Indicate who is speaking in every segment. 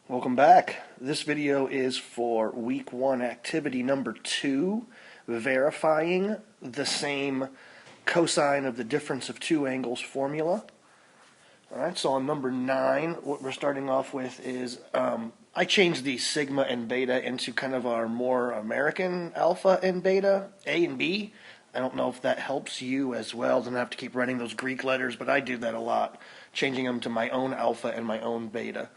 Speaker 1: Welcome back. This video is for week 1 activity number 2, verifying the same cosine of the difference of two angles formula. Alright, so on number 9, what we're starting off with is, I changed the sigma and beta into kind of our more American alpha and beta, A and B. I don't know if that helps you as well. Don't have to keep writing those Greek letters, but I do that a lot, changing them to my own alpha and my own beta.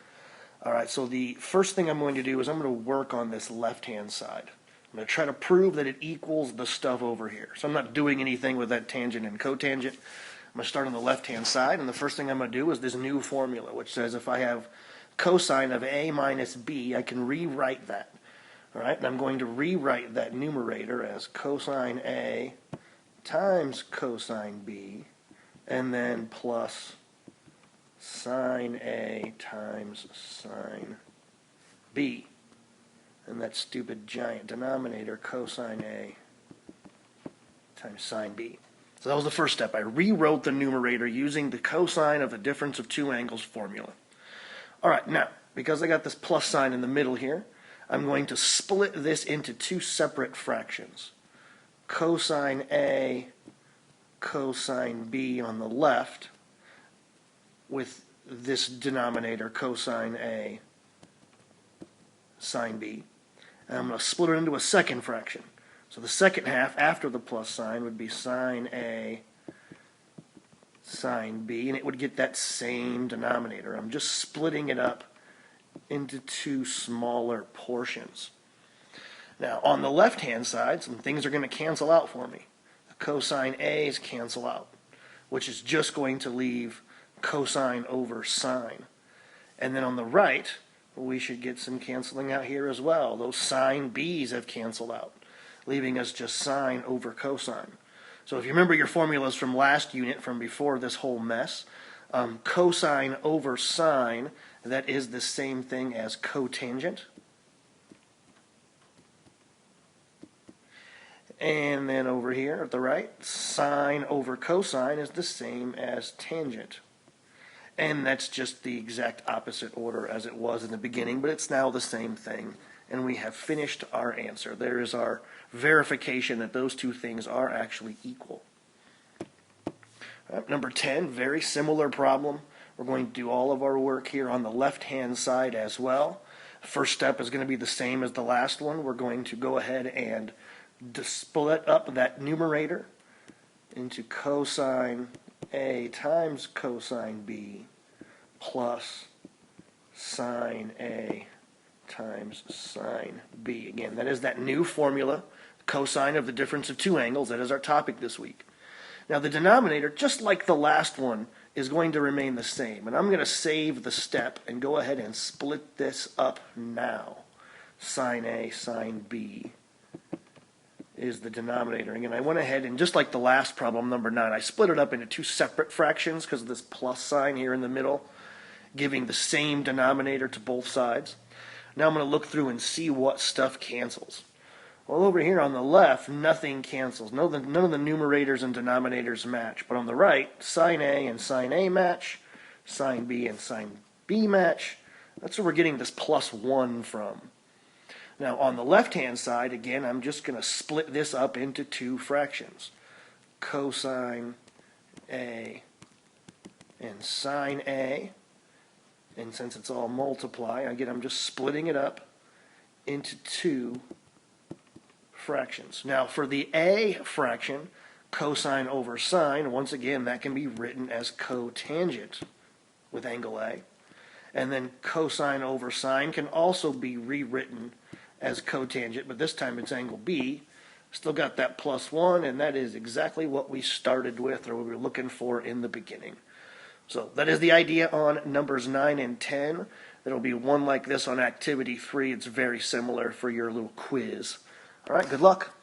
Speaker 1: Alright, so the first thing I'm going to do is I'm going to work on this left-hand side. I'm going to try to prove that it equals the stuff over here. So I'm not doing anything with that tangent and cotangent. I'm going to start on the left-hand side, and the first thing I'm going to do is this new formula, which says if I have cosine of A minus B, I can rewrite that. Alright, and I'm going to rewrite that numerator as cosine A times cosine B, and then plus sine A times sine B. And that stupid giant denominator, cosine A times sine B. So that was the first step. I rewrote the numerator using the cosine of the difference of two angles formula. Alright, now, because I got this plus sign in the middle here, I'm going to split this into two separate fractions. Cosine A, cosine B on the left, with this denominator, cosine A, sine B. And I'm going to split it into a second fraction. So the second half after the plus sign would be sine A, sine B, and it would get that same denominator. I'm just splitting it up into two smaller portions. Now, on the left-hand side, some things are going to cancel out for me. The cosine A's cancel out, which is just going to leave cosine over sine. And then on the right, we should get some canceling out here as well. Those sine B's have canceled out, leaving us just sine over cosine. So if you remember your formulas from last unit, from before this whole mess, cosine over sine, that is the same thing as cotangent. And then over here at the right, sine over cosine is the same as tangent. And that's just the exact opposite order as it was in the beginning, but it's now the same thing. And we have finished our answer. There is our verification that those two things are actually equal. Number 10, very similar problem. We're going to do all of our work here on the left-hand side as well. First step is going to be the same as the last one. We're going to go ahead and split up that numerator into cosine A times cosine B plus sine A times sine B. Again, that is that new formula, cosine of the difference of two angles. That is our topic this week. Now the denominator, just like the last one, is going to remain the same. And I'm going to save the step and go ahead and split this up now. Sine A, sine B is the denominator. Again, I went ahead and just like the last problem, number 9, I split it up into two separate fractions because of this plus sign here in the middle, giving the same denominator to both sides. Now I'm going to look through and see what stuff cancels. Well, over here on the left, nothing cancels. None of the numerators and denominators match. But on the right, sine A and sine A match, sine B and sine B match. That's where we're getting this plus 1 from. Now, on the left-hand side, again, I'm just going to split this up into two fractions. Cosine A and sine A. And since it's all multiply, again, I'm just splitting it up into two fractions. Now, for the A fraction, cosine over sine, once again, that can be written as cotangent with angle A. And then cosine over sine can also be rewritten as cotangent, but this time it's angle B. Still got that plus 1, and that is exactly what we started with, or what we were looking for in the beginning. So that is the idea on numbers 9 and 10. There will be one like this on activity 3. It's very similar for your little quiz. All right, good luck.